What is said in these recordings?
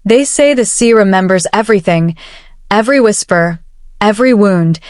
They say the sea remembers everything, every whisper, every wound,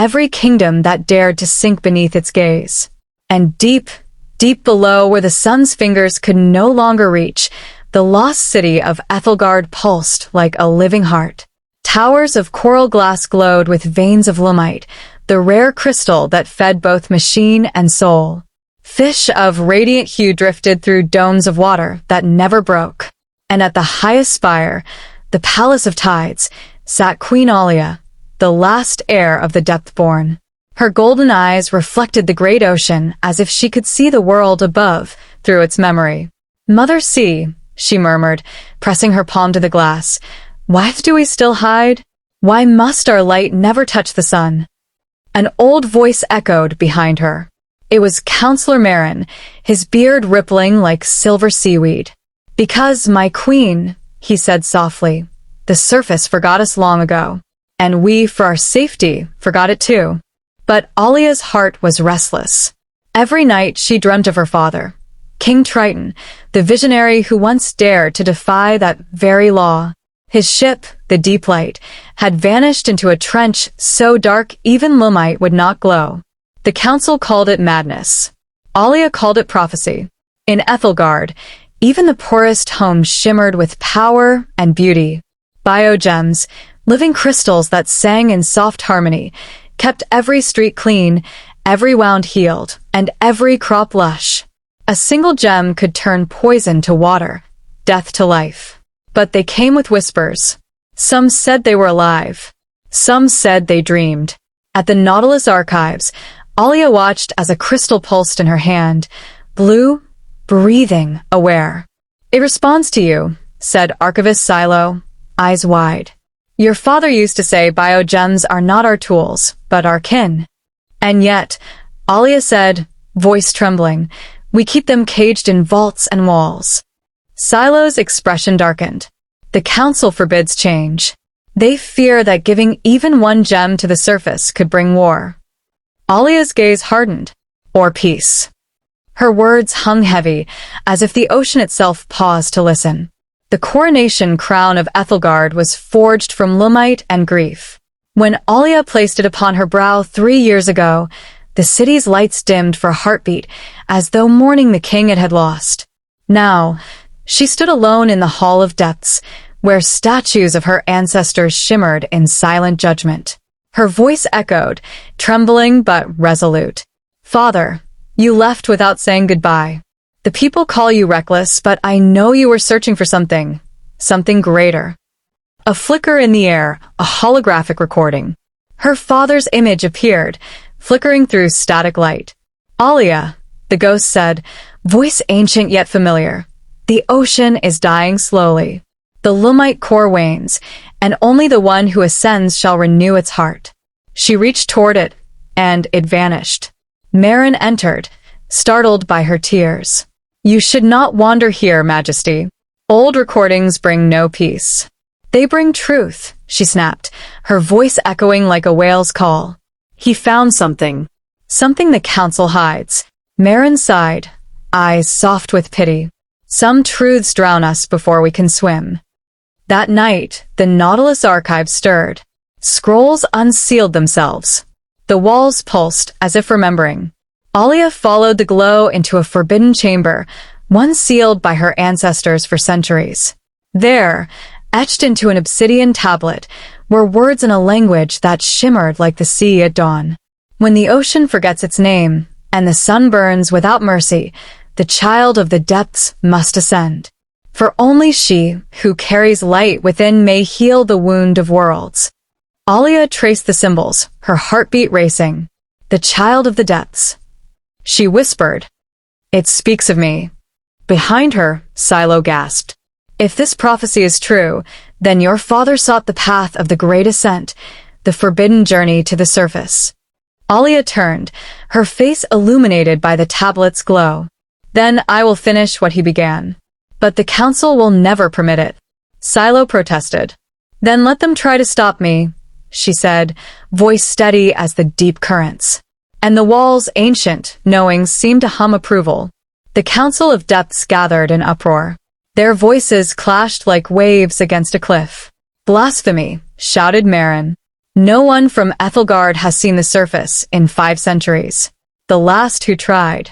every kingdom that dared to sink beneath its gaze. And deep, deep below, where the sun's fingers could no longer reach, the lost city of Aethelgard pulsed like a living heart. Towers of coral glass glowed with veins of lumite, the rare crystal that fed both machine and soul. Fish of radiant hue drifted through domes of water that never broke. And at the highest spire, the Palace of Tides, sat Queen Alia, the last heir of the Depth-born. Her golden eyes reflected the great ocean as if she could see the world above through its memory. "Mother Sea," she murmured, pressing her palm to the glass, "why do we still hide? Why must our light never touch the sun?" An old voice echoed behind her. It was Counselor Merrin, his beard rippling like silver seaweed. "Because, my queen," he said softly, "the surface forgot us long ago. And we, for our safety, forgot it too." But Alia's heart was restless. Every night she dreamt of her father, King Triton, the visionary who once dared to defy that very law. His ship, the Deep Light, had vanished into a trench so dark even lumite would not glow. The council called it madness. Alia called it prophecy. In Aethelgard, even the poorest homes shimmered with power and beauty. Biogems, living crystals that sang in soft harmony, kept every street clean, every wound healed, and every crop lush. A single gem could turn poison to water, death to life. But they came with whispers. Some said they were alive. Some said they dreamed. At the Nautilus archives, Alia watched as a crystal pulsed in her hand, blue, breathing, aware. "It responds to you," said Archivist Silo, eyes wide. "Your father used to say biogems are not our tools, but our kin. And yet," Alia said, voice trembling, "we keep them caged in vaults and walls." Silo's expression darkened. "The council forbids change. They fear that giving even one gem to the surface could bring war." Alia's gaze hardened. "Or peace." Her words hung heavy, as if the ocean itself paused to listen. The coronation crown of Aethelgard was forged from lumite and grief. When Alia placed it upon her brow 3 years ago, the city's lights dimmed for a heartbeat, as though mourning the king it had lost. Now, she stood alone in the Hall of Depths, where statues of her ancestors shimmered in silent judgment. Her voice echoed, trembling but resolute. "Father, you left without saying goodbye. The people call you reckless, but I know you were searching for something greater." A flicker in the air, a holographic recording. Her father's image appeared, flickering through static light. "Alia," the ghost said, voice ancient yet familiar, "the ocean is dying slowly. The lumite core wanes, and only the one who ascends shall renew its heart." She reached toward it, and it vanished. Merrin entered, startled by her tears. "You should not wander here, Majesty. Old recordings bring no peace." "They bring truth," she snapped, her voice echoing like a whale's call. "He found something. Something the council hides." Merrin sighed, eyes soft with pity. "Some truths drown us before we can swim." That night, the Nautilus archive stirred. Scrolls unsealed themselves. The walls pulsed as if remembering. Alia followed the glow into a forbidden chamber, one sealed by her ancestors for centuries. There, etched into an obsidian tablet, were words in a language that shimmered like the sea at dawn. "When the ocean forgets its name, and the sun burns without mercy, the child of the depths must ascend. For only she, who carries light within, may heal the wound of worlds." Alia traced the symbols, her heartbeat racing. "The child of the depths." She whispered, "It speaks of me." Behind her, Silo gasped. "If this prophecy is true, then your father sought the path of the great ascent, the forbidden journey to the surface." Alia turned, her face illuminated by the tablet's glow. "Then I will finish what he began. But the council will never permit it." Silo protested. "Then let them try to stop me," she said, voice steady as the deep currents. And the walls, ancient knowings, seemed to hum approval. The Council of Depths gathered in uproar. Their voices clashed like waves against a cliff. "Blasphemy," shouted Merrin. "No one from Aethelgard has seen the surface in 5 centuries. The last who tried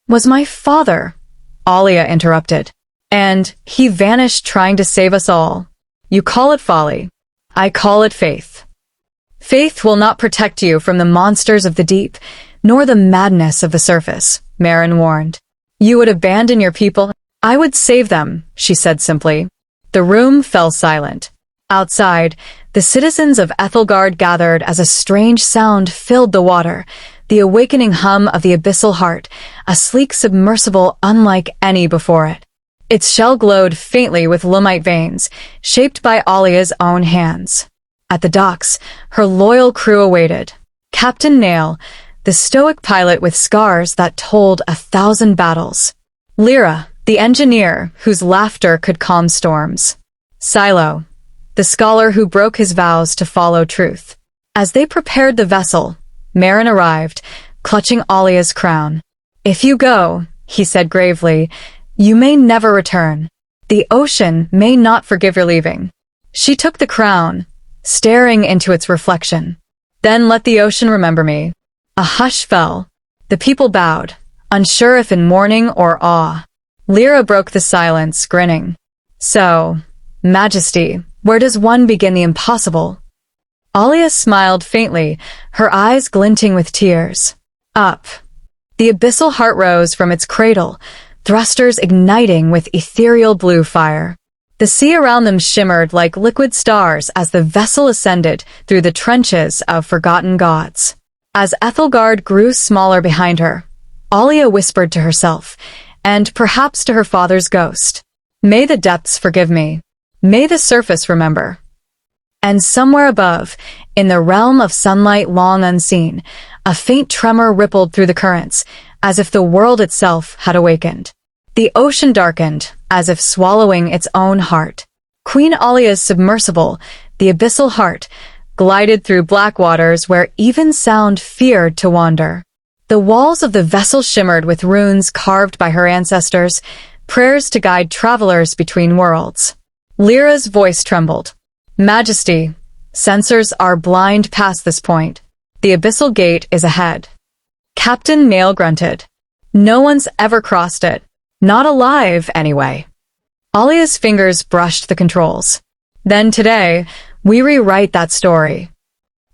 was my father," Alia interrupted. "And he vanished trying to save us all. You call it folly. I call it faith. Faith will not protect you from the monsters of the deep, nor the madness of the surface," Merrin warned. "You would abandon your people." "I would save them," she said simply. The room fell silent. Outside, the citizens of Aethelgard gathered as a strange sound filled the water, the awakening hum of the abyssal heart, a sleek submersible unlike any before it. Its shell glowed faintly with lumite veins, shaped by Alia's own hands. At the docks, her loyal crew awaited. Captain Nail, the stoic pilot with scars that told 1,000 battles. Lyra, the engineer whose laughter could calm storms. Silo, the scholar who broke his vows to follow truth. As they prepared the vessel, Merrin arrived, clutching Alia's crown. "If you go," he said gravely, "you may never return. The ocean may not forgive your leaving." She took the crown, staring into its reflection. "Then let the ocean remember me." A hush fell. The people bowed, unsure if in mourning or awe. Lyra broke the silence, grinning. "So, Majesty, where does one begin the impossible?" Alia smiled faintly, her eyes glinting with tears. "Up." The abyssal heart rose from its cradle, thrusters igniting with ethereal blue fire. The sea around them shimmered like liquid stars as the vessel ascended through the trenches of forgotten gods. As Aethelgard grew smaller behind her, Alia whispered to herself, and perhaps to her father's ghost, "May the depths forgive me. May the surface remember." And somewhere above, in the realm of sunlight long unseen, a faint tremor rippled through the currents, as if the world itself had awakened. The ocean darkened, as if swallowing its own heart. Queen Alia's submersible, the abyssal heart, glided through black waters where even sound feared to wander. The walls of the vessel shimmered with runes carved by her ancestors, prayers to guide travelers between worlds. Lyra's voice trembled. "Majesty, sensors are blind past this point. The abyssal gate is ahead." Captain Nail grunted. "No one's ever crossed it. Not alive, anyway." Alia's fingers brushed the controls. "Then today, we rewrite that story."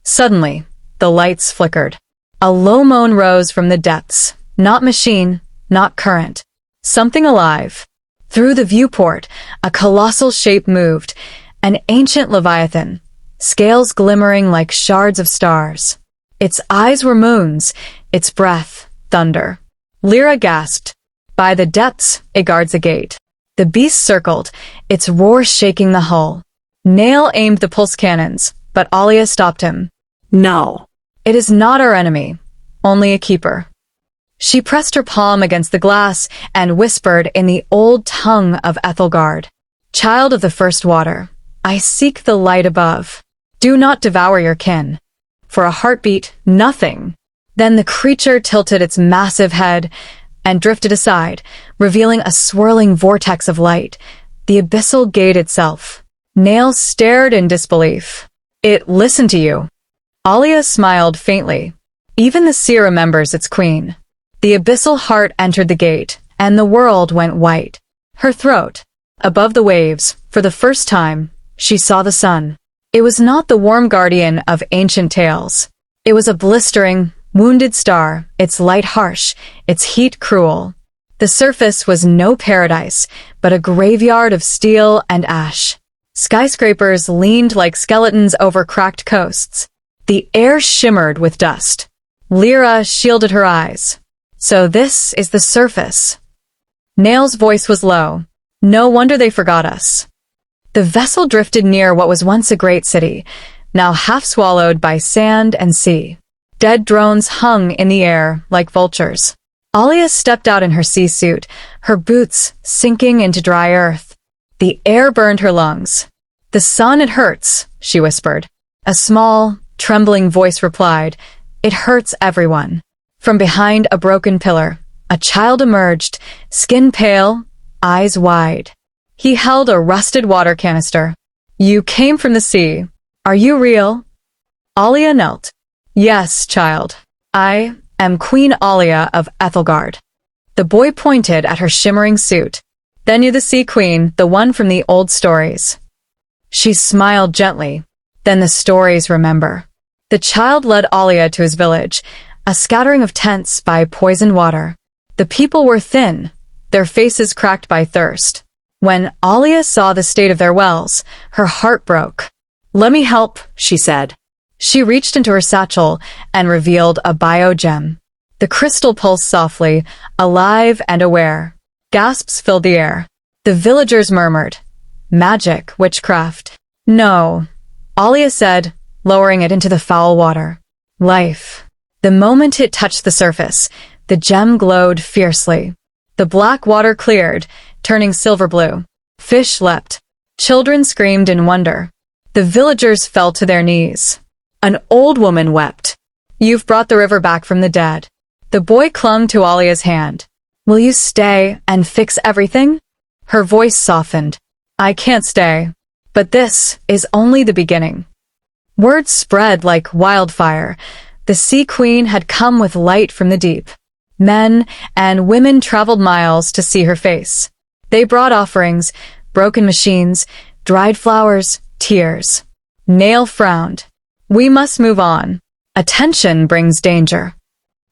Suddenly, the lights flickered. A low moan rose from the depths. Not machine, not current. Something alive. Through the viewport, a colossal shape moved, an ancient leviathan, scales glimmering like shards of stars. Its eyes were moons, its breath, thunder. Lyra gasped. By the depths, it guards a gate. The beast circled, its roar shaking the hull. Nail aimed the pulse cannons, but Alia stopped him. "No. It is not our enemy, only a keeper." She pressed her palm against the glass and whispered in the old tongue of Aethelgard. "Child of the first water, I seek the light above. Do not devour your kin. For a heartbeat, nothing." Then the creature tilted its massive head and drifted aside, revealing a swirling vortex of light, the abyssal gate itself. Nail stared in disbelief. "It listened to you." Alia smiled faintly. "Even the sea remembers its queen." The abyssal heart entered the gate, and the world went white. Her throat, above the waves, for the first time, she saw the sun. It was not the warm guardian of ancient tales. It was a blistering, wounded star, its light harsh, its heat cruel. The surface was no paradise, but a graveyard of steel and ash. Skyscrapers leaned like skeletons over cracked coasts. The air shimmered with dust. Lyra shielded her eyes. "So this is the surface." Nail's voice was low. "No wonder they forgot us." The vessel drifted near what was once a great city, now half swallowed by sand and sea. Dead drones hung in the air like vultures. Alia stepped out in her sea suit, her boots sinking into dry earth. The air burned her lungs. "The sun, it hurts," she whispered. A small, trembling voice replied, "It hurts everyone." From behind a broken pillar, a child emerged, skin pale, eyes wide. He held a rusted water canister. You came from the sea. Are you real? Alia knelt. Yes, child. I am Queen Alia of Aethelgard. The boy pointed at her shimmering suit. Then you're the Sea Queen, the one from the old stories. She smiled gently. Then the stories remember. The child led Alia to his village, a scattering of tents by poisoned water. The people were thin, their faces cracked by thirst. When Alia saw the state of their wells, her heart broke. Let me help, she said. She reached into her satchel and revealed a bio-gem. The crystal pulsed softly, alive and aware. Gasps filled the air. The villagers murmured. Magic, witchcraft. No, Alia said, lowering it into the foul water. Life. The moment it touched the surface, the gem glowed fiercely. The black water cleared, turning silver blue. Fish leapt. Children screamed in wonder. The villagers fell to their knees. An old woman wept. You've brought the river back from the dead. The boy clung to Alia's hand. Will you stay and fix everything? Her voice softened. I can't stay. But this is only the beginning. Word spread like wildfire. The Sea Queen had come with light from the deep. Men and women traveled miles to see her face. They brought offerings, broken machines, dried flowers, tears. Nail frowned. We must move on. Attention brings danger.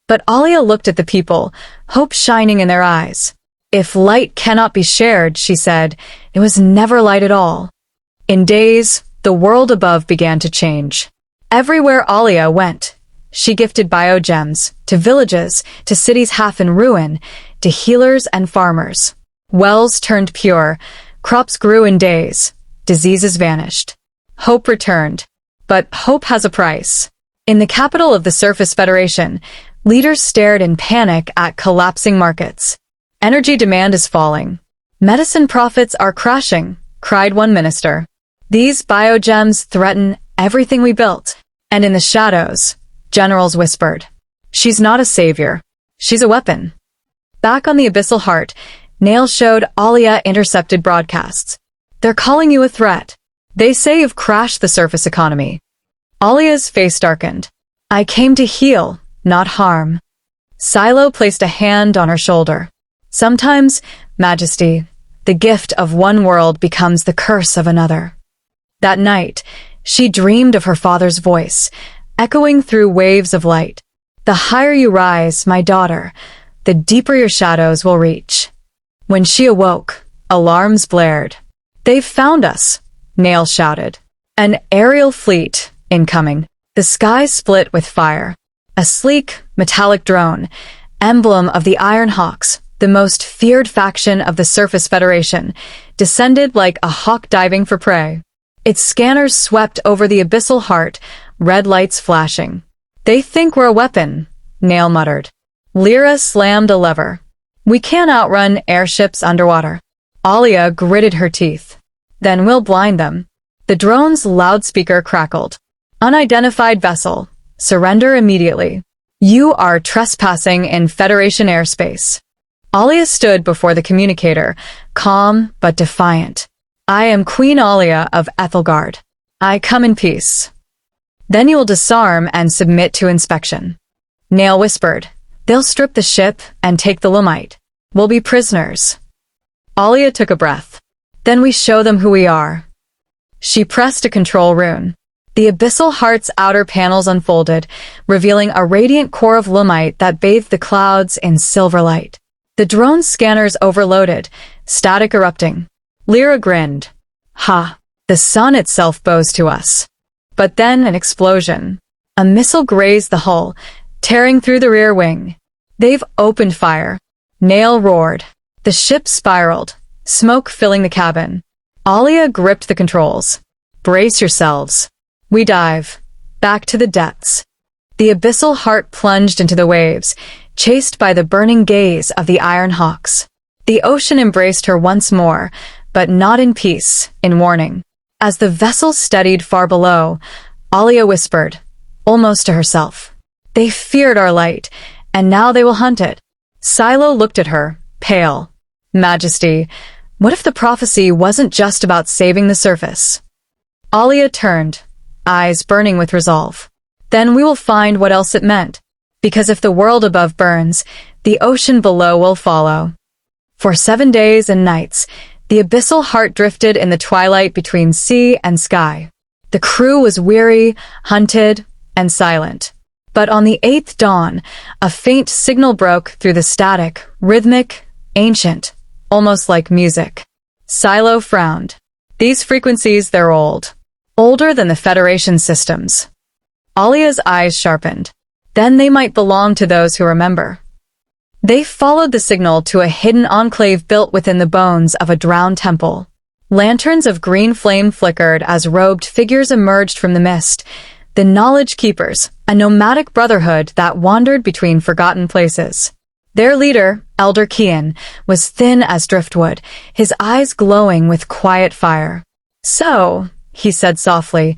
But Alia looked at the people, hope shining in their eyes. If light cannot be shared, she said, it was never light at all. In days, the world above began to change. Everywhere Alia went, she gifted biogems to villages, to cities half in ruin, to healers and farmers. Wells turned pure, crops grew in days, diseases vanished. Hope returned. But hope has a price. In the capital of the Surface Federation, leaders stared in panic at collapsing markets. Energy demand is falling. Medicine profits are crashing, cried one minister. These biogems threaten everything we built. And in the shadows, generals whispered. She's not a savior. She's a weapon. Back on the abyssal heart, Nail showed Alia intercepted broadcasts. They're calling you a threat. They say you've crashed the surface economy. Alia's face darkened. I came to heal, not harm. Silo placed a hand on her shoulder. Sometimes, Majesty, the gift of one world becomes the curse of another. That night, she dreamed of her father's voice, echoing through waves of light. The higher you rise, my daughter, the deeper your shadows will reach. When she awoke, alarms blared. They've found us, Nail shouted. An aerial fleet, incoming. The sky split with fire. A sleek, metallic drone, emblem of the Iron Hawks, the most feared faction of the Surface Federation, descended like a hawk diving for prey. Its scanners swept over the abyssal heart, red lights flashing. They think we're a weapon, Nail muttered. Lyra slammed a lever. We can't outrun airships underwater. Alia gritted her teeth. Then we'll blind them. The drone's loudspeaker crackled. Unidentified vessel. Surrender immediately. You are trespassing in Federation airspace. Alia stood before the communicator, calm but defiant. I am Queen Alia of Aethelgard. I come in peace. Then you will disarm and submit to inspection. Nail whispered. They'll strip the ship and take the Lumite. We'll be prisoners. Alia took a breath. Then we show them who we are. She pressed a control rune. The abyssal heart's outer panels unfolded, revealing a radiant core of Lumite that bathed the clouds in silver light. The drone's scanners overloaded, static erupting. Lyra grinned. Ha! The sun itself bows to us. But then an explosion. A missile grazed the hull, tearing through the rear wing. They've opened fire. Nail roared. The ship spiraled, smoke filling the cabin. Alia gripped the controls. Brace yourselves. We dive. Back to the depths. The abyssal heart plunged into the waves, chased by the burning gaze of the Iron Hawks. The ocean embraced her once more, but not in peace, in warning. As the vessel steadied far below, Alia whispered, almost to herself. They feared our light, and now they will hunt it. Silo looked at her, pale. Majesty, What if the prophecy wasn't just about saving the surface? Alia turned, eyes burning with resolve. Then we will find what else it meant. Because if the world above burns, the ocean below will follow. For 7 days and nights, the abyssal heart drifted in the twilight between sea and sky. The crew was weary, hunted, and silent. But on the 8th dawn, a faint signal broke through the static, rhythmic, ancient, almost like music. Silo frowned. These frequencies, they're old. Older than the Federation systems. Alia's eyes sharpened. Then they might belong to those who remember. They followed the signal to a hidden enclave built within the bones of a drowned temple. Lanterns of green flame flickered as robed figures emerged from the mist. The Knowledge Keepers, a nomadic brotherhood that wandered between forgotten places. Their leader, Elder Kian, was thin as driftwood, his eyes glowing with quiet fire. "So," he said softly,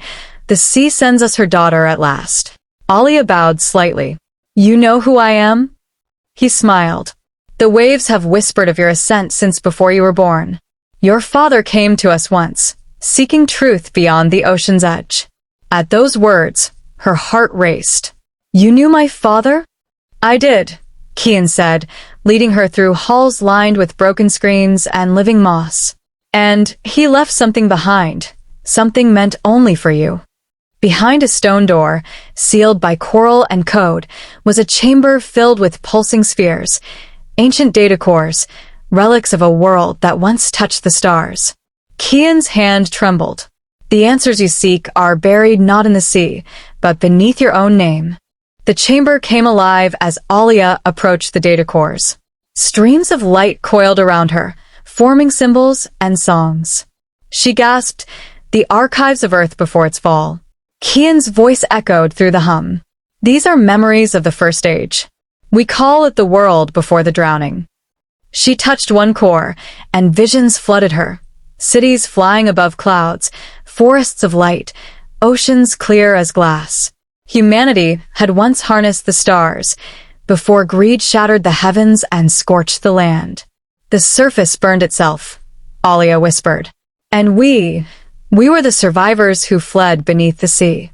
"the sea sends us her daughter at last." Alia bowed slightly. "You know who I am?" He smiled. "The waves have whispered of your ascent since before you were born. Your father came to us once, seeking truth beyond the ocean's edge." At those words, her heart raced. "You knew my father?" "I did," Kian said, leading her through halls lined with broken screens and living moss. "And he left something behind, something meant only for you." Behind a stone door, sealed by coral and code, was a chamber filled with pulsing spheres, ancient data cores, relics of a world that once touched the stars. Kian's hand trembled. "The answers you seek are buried not in the sea, but beneath your own name." The chamber came alive as Alia approached the data cores. Streams of light coiled around her, forming symbols and songs. She gasped, "The archives of Earth before its fall." Kian's voice echoed through the hum. "These are memories of the first age. We call it the world before the drowning." She touched one core, and visions flooded her. Cities flying above clouds, forests of light, oceans clear as glass. Humanity had once harnessed the stars, before greed shattered the heavens and scorched the land. "The surface burned itself," Alia whispered. "And we were the survivors who fled beneath the sea."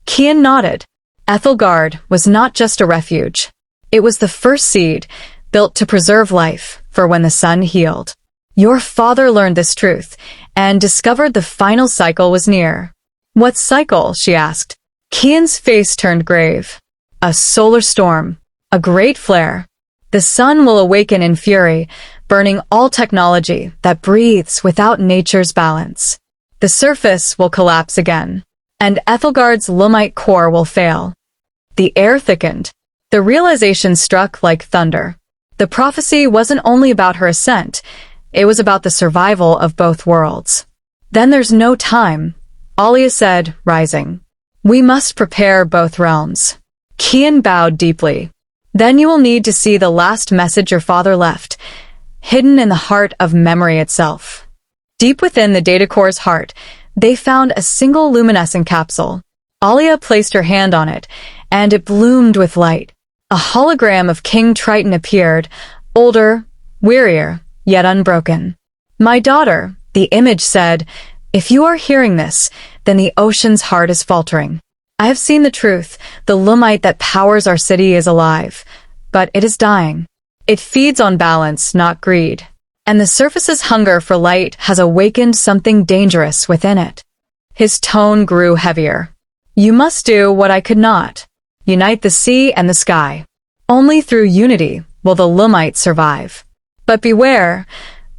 Kian nodded. Aethelgard was not just a refuge. It was the first seed, built to preserve life for when the sun healed. Your father learned this truth, and discovered the final cycle was near. "What cycle?" she asked. Kian's face turned grave. "A solar storm. A great flare. The sun will awaken in fury, burning all technology that breathes without nature's balance. The surface will collapse again, and Aethelgard's Lumite core will fail." The air thickened. The realization struck like thunder. The prophecy wasn't only about her ascent, it was about the survival of both worlds. "Then there's no time," Alia said, rising. "We must prepare both realms." Kian bowed deeply. "Then you will need to see the last message your father left, hidden in the heart of memory itself." Deep within the data core's heart, they found a single luminescent capsule. Alia placed her hand on it, and it bloomed with light. A hologram of King Triton appeared, older, wearier, yet unbroken. "My daughter," the image said, "if you are hearing this, then the ocean's heart is faltering. I have seen the truth. The Lumite that powers our city is alive, but it is dying. It feeds on balance, not greed. And the surface's hunger for light has awakened something dangerous within it." His tone grew heavier. "You must do what I could not. Unite the sea and the sky. Only through unity will the Lumite survive. But beware,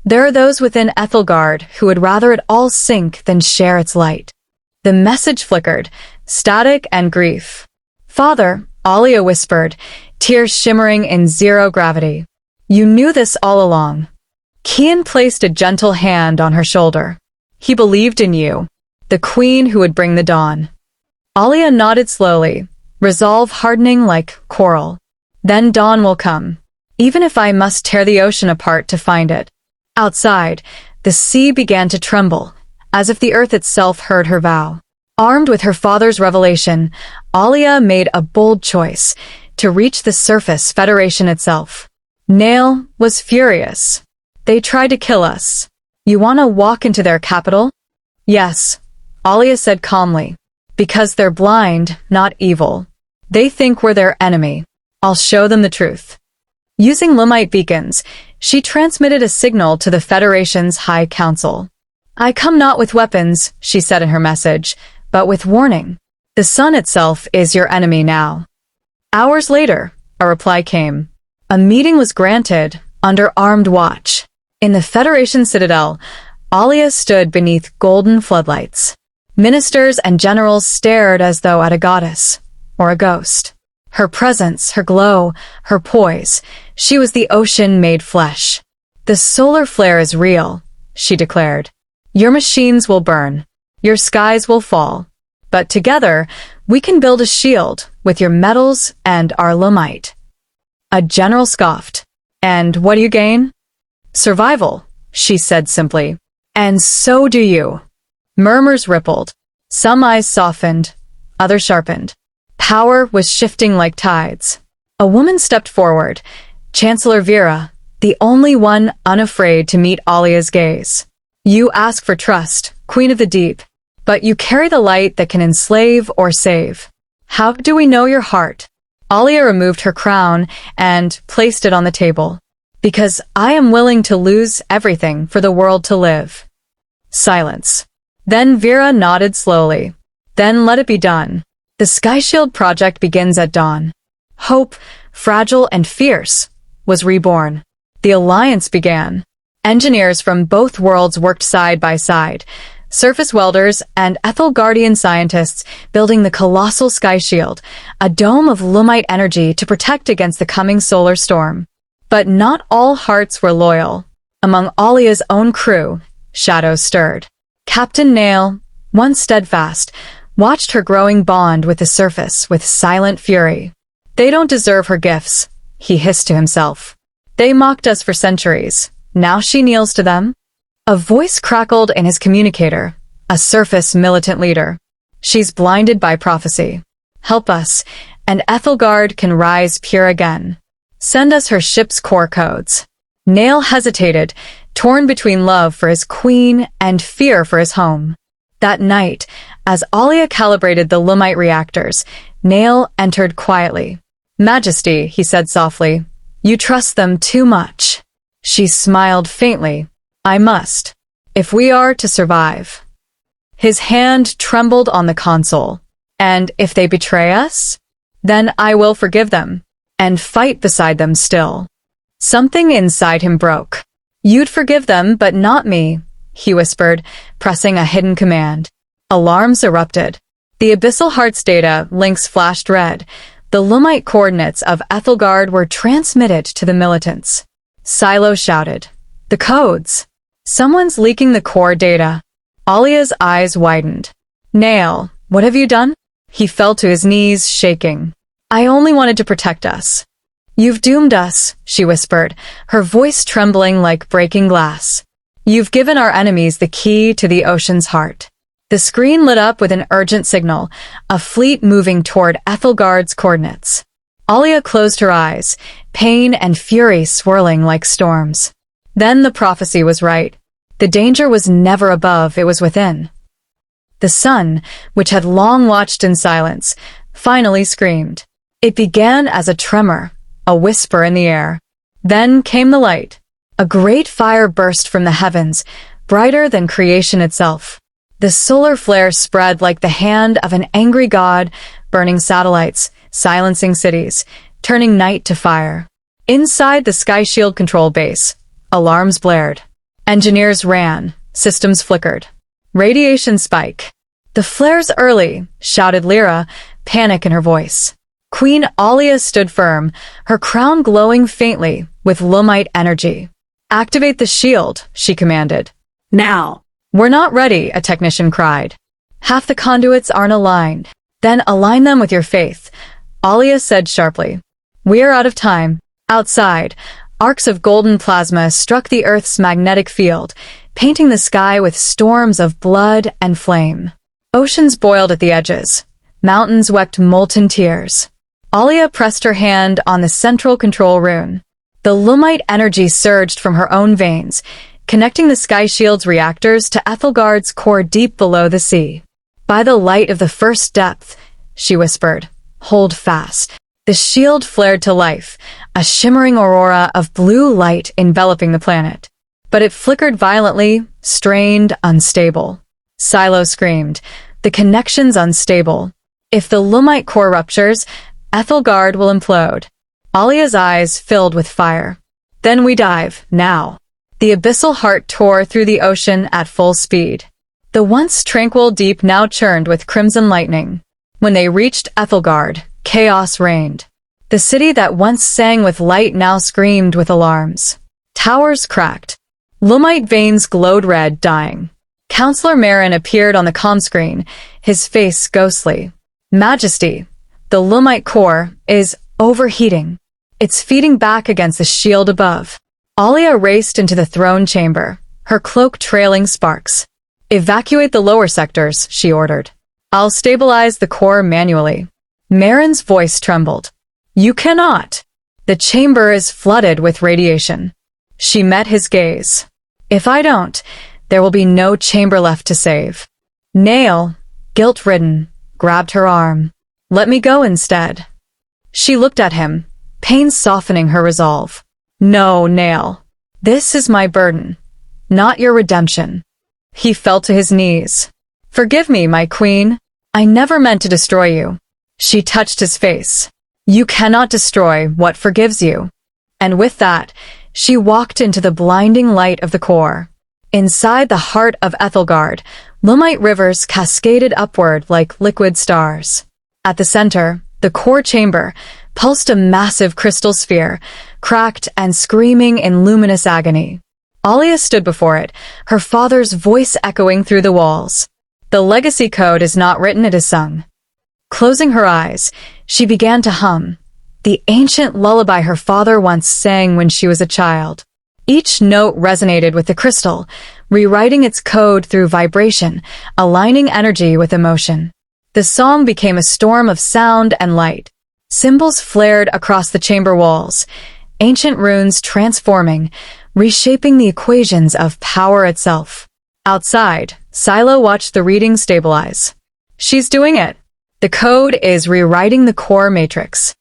there are those within Aethelgard who would rather it all sink than share its light." The message flickered, static and grief. "Father," Alia whispered, tears shimmering in zero gravity. "You knew this all along." Kian placed a gentle hand on her shoulder. "He believed in you, the queen who would bring the dawn." Alia nodded slowly, resolve hardening like coral. "Then dawn will come, even if I must tear the ocean apart to find it." Outside, the sea began to tremble, as if the earth itself heard her vow. Armed with her father's revelation, Alia made a bold choice to reach the surface Federation itself. Nail was furious. "They tried to kill us," You want to walk into their capital? Yes, Alia said calmly. Because they're blind, not evil. They think we're their enemy. I'll show them the truth. Using Lumite beacons, she transmitted a signal to the Federation's High Council. I come not with weapons, she said in her message, but with warning. The sun itself is your enemy now. Hours later, a reply came. A meeting was granted, under armed watch. In the Federation Citadel, Alia stood beneath golden floodlights. Ministers and generals stared as though at a goddess, or a ghost. Her presence, her glow, her poise, she was the ocean made flesh. The solar flare is real, she declared. Your machines will burn. Your skies will fall. But together, we can build a shield with your metals and our Lumite. A general scoffed. And what do you gain? Survival, she said simply. And so do you. Murmurs rippled. Some eyes softened, others sharpened. Power was shifting like tides. A woman stepped forward, Chancellor Vera, the only one unafraid to meet Alia's gaze. You ask for trust, Queen of the Deep, but you carry the light that can enslave or save. How do we know your heart? Alia removed her crown and placed it on the table. Because I am willing to lose everything for the world to live. Silence. Then Vera nodded slowly. Then let it be done. The Sky Shield project begins at dawn. Hope, fragile and fierce, was reborn. The alliance began. Engineers from both worlds worked side by side. Surface welders and Aethelgardian scientists building the colossal Sky Shield, a dome of Lumite energy to protect against the coming solar storm. But not all hearts were loyal. Among Alia's own crew, shadows stirred. Captain Nail, once steadfast, watched her growing bond with the surface with silent fury. They don't deserve her gifts, he hissed to himself. They mocked us for centuries. Now she kneels to them? A voice crackled in his communicator, a surface militant leader. She's blinded by prophecy. Help us, and Aethelgard can rise pure again. Send us her ship's core codes. Nail hesitated, torn between love for his queen and fear for his home. That night, as Alia calibrated the Lumite reactors, Nail entered quietly. Majesty, he said softly, you trust them too much. She smiled faintly. I must, if we are to survive. His hand trembled on the console. And if they betray us? Then I will forgive them, and fight beside them still. Something inside him broke. You'd forgive them, but not me, he whispered, pressing a hidden command. Alarms erupted. The Abyssal Hearts data links flashed red. The Lumite coordinates of Aethelgard were transmitted to the militants. Silo shouted. The codes! Someone's leaking the core data. Alia's eyes widened. Nail, what have you done? He fell to his knees, shaking. I only wanted to protect us. You've doomed us, she whispered, her voice trembling like breaking glass. You've given our enemies the key to the ocean's heart. The screen lit up with an urgent signal, a fleet moving toward Aethelgard's coordinates. Alia closed her eyes, pain and fury swirling like storms. Then the prophecy was right. The danger was never above, it was within. The sun, which had long watched in silence, finally screamed. It began as a tremor, a whisper in the air. Then came the light. A great fire burst from the heavens, brighter than creation itself. The solar flare spread like the hand of an angry god, burning satellites, silencing cities, turning night to fire. Inside the Sky Shield control base, alarms blared. Engineers ran, systems flickered. Radiation spike. The flare's early, shouted Lyra, panic in her voice. Queen Alia stood firm, her crown glowing faintly with Lumite energy. Activate the shield, she commanded. Now. We're not ready, a technician cried. Half the conduits aren't aligned. Then align them with your faith, Alia said sharply. We are out of time. Outside, arcs of golden plasma struck the Earth's magnetic field, painting the sky with storms of blood and flame. Oceans boiled at the edges. Mountains wept molten tears. Alia pressed her hand on the central control rune. The Lumite energy surged from her own veins, connecting the Sky Shield's reactors to Aethelgard's core deep below the sea. "By the light of the first depth," she whispered, "hold fast." The shield flared to life, a shimmering aurora of blue light enveloping the planet. But it flickered violently, strained, unstable. Silo screamed, "The connection's unstable. If the Lumite core ruptures, Aethelgard will implode." Alia's eyes filled with fire. "Then we dive, now." The abyssal heart tore through the ocean at full speed. The once tranquil deep now churned with crimson lightning. When they reached Aethelgard, chaos reigned. The city that once sang with light now screamed with alarms. Towers cracked. Lumite veins glowed red, dying. Counselor Marin appeared on the comm screen, his face ghostly. "Majesty, the Lumite core is overheating. It's feeding back against the shield above." Alia raced into the throne chamber, her cloak trailing sparks. "Evacuate the lower sectors," she ordered. "I'll stabilize the core manually." Marin's voice trembled. "You cannot. The chamber is flooded with radiation." She met his gaze. "If I don't, there will be no chamber left to save." Nail, guilt-ridden, grabbed her arm. "Let me go instead." She looked at him, pain softening her resolve. "No, Nail. This is my burden, not your redemption." He fell to his knees. "Forgive me, my queen. I never meant to destroy you." She touched his face. "You cannot destroy what forgives you." And with that, she walked into the blinding light of the core. Inside the heart of Aethelgard, Lumite rivers cascaded upward like liquid stars. At the center, the core chamber, pulsed a massive crystal sphere, cracked and screaming in luminous agony. Alia stood before it, her father's voice echoing through the walls. "The legacy code is not written, it is sung." Closing her eyes, she began to hum, the ancient lullaby her father once sang when she was a child. Each note resonated with the crystal, rewriting its code through vibration, aligning energy with emotion. The song became a storm of sound and light. Symbols flared across the chamber walls, ancient runes transforming, reshaping the equations of power itself. Outside, Silo watched the reading stabilize. "She's doing it. The code is rewriting the core matrix."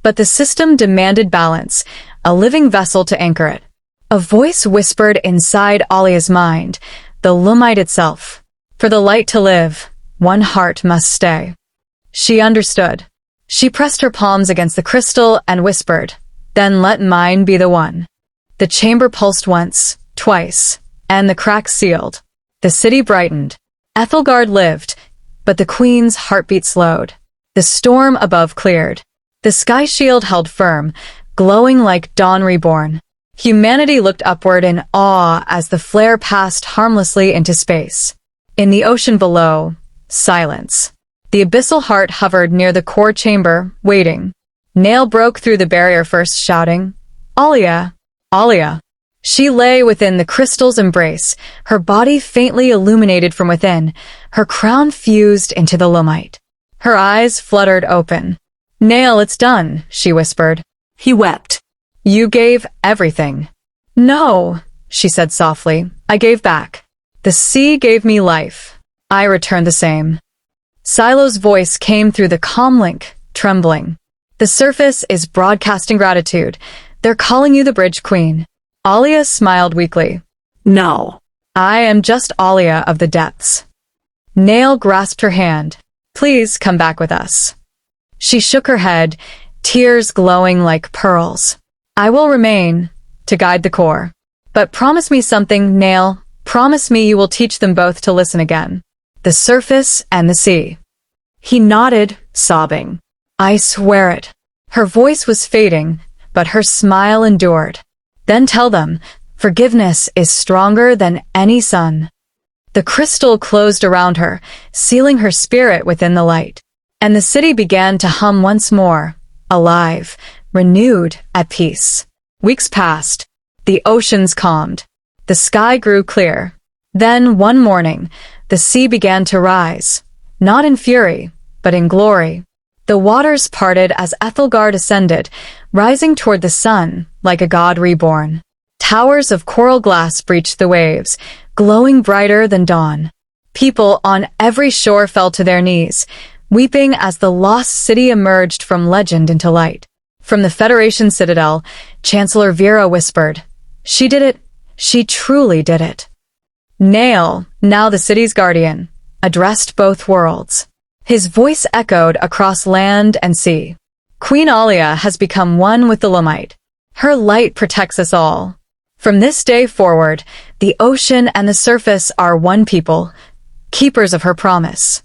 But the system demanded balance, a living vessel to anchor it. A voice whispered inside Alia's mind, the Lumite itself. "For the light to live, one heart must stay." She understood. She pressed her palms against the crystal and whispered, "Then let mine be the one." The chamber pulsed once, twice, and the cracks sealed. The city brightened. Aethelgard lived, but the queen's heartbeat slowed. The storm above cleared. The sky shield held firm, glowing like dawn reborn. Humanity looked upward in awe as the flare passed harmlessly into space. In the ocean below, silence. The abyssal heart hovered near the core chamber, waiting. Nail broke through the barrier first, shouting, "Alia! Alia!" She lay within the crystal's embrace, her body faintly illuminated from within, her crown fused into the Lumite. Her eyes fluttered open. "Nail, it's done," she whispered. He wept. "You gave everything." "No," she said softly, "I gave back. The sea gave me life. I returned the same." Silo's voice came through the comm link, trembling. "The surface is broadcasting gratitude. They're calling you the Bridge Queen." Alia smiled weakly. "No. "I am just Alia of the depths." Nail grasped her hand. "Please come back with us." She shook her head, tears glowing like pearls. "I will remain, to guide the core. But promise me something, Nail. Promise me you will teach them both to listen again. The surface and the sea." He nodded, sobbing. "I swear it." Her voice was fading, but her smile endured. "Then tell them, forgiveness is stronger than any sun." The crystal closed around her, sealing her spirit within the light. And the city began to hum once more, alive, renewed, at peace. Weeks passed. The oceans calmed. The sky grew clear. Then, one morning, the sea began to rise, not in fury, but in glory. The waters parted as Aethelgard ascended, rising toward the sun like a god reborn. Towers of coral glass breached the waves, glowing brighter than dawn. People on every shore fell to their knees, weeping as the lost city emerged from legend into light. From the Federation Citadel, Chancellor Vera whispered, "She did it. She truly did it." Nael, now the city's guardian, addressed both worlds. His voice echoed across land and sea. "Queen Alia has become one with the Lamite. Her light protects us all. From this day forward, the ocean and the surface are one people, keepers of her promise."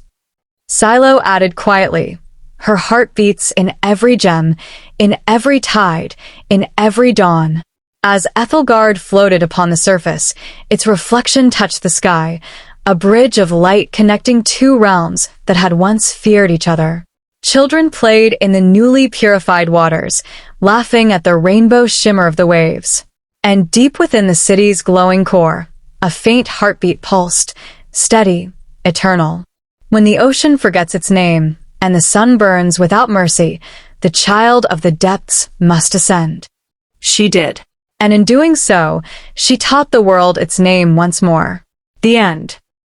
Silo added quietly, "Her heart beats in every gem, in every tide, in every dawn." As Aethelgard floated upon the surface, its reflection touched the sky, a bridge of light connecting two realms that had once feared each other. Children played in the newly purified waters, laughing at the rainbow shimmer of the waves. And deep within the city's glowing core, a faint heartbeat pulsed, steady, eternal. When the ocean forgets its name, and the sun burns without mercy, the child of the depths must ascend. She did. And in doing so, she taught the world its name once more. The end.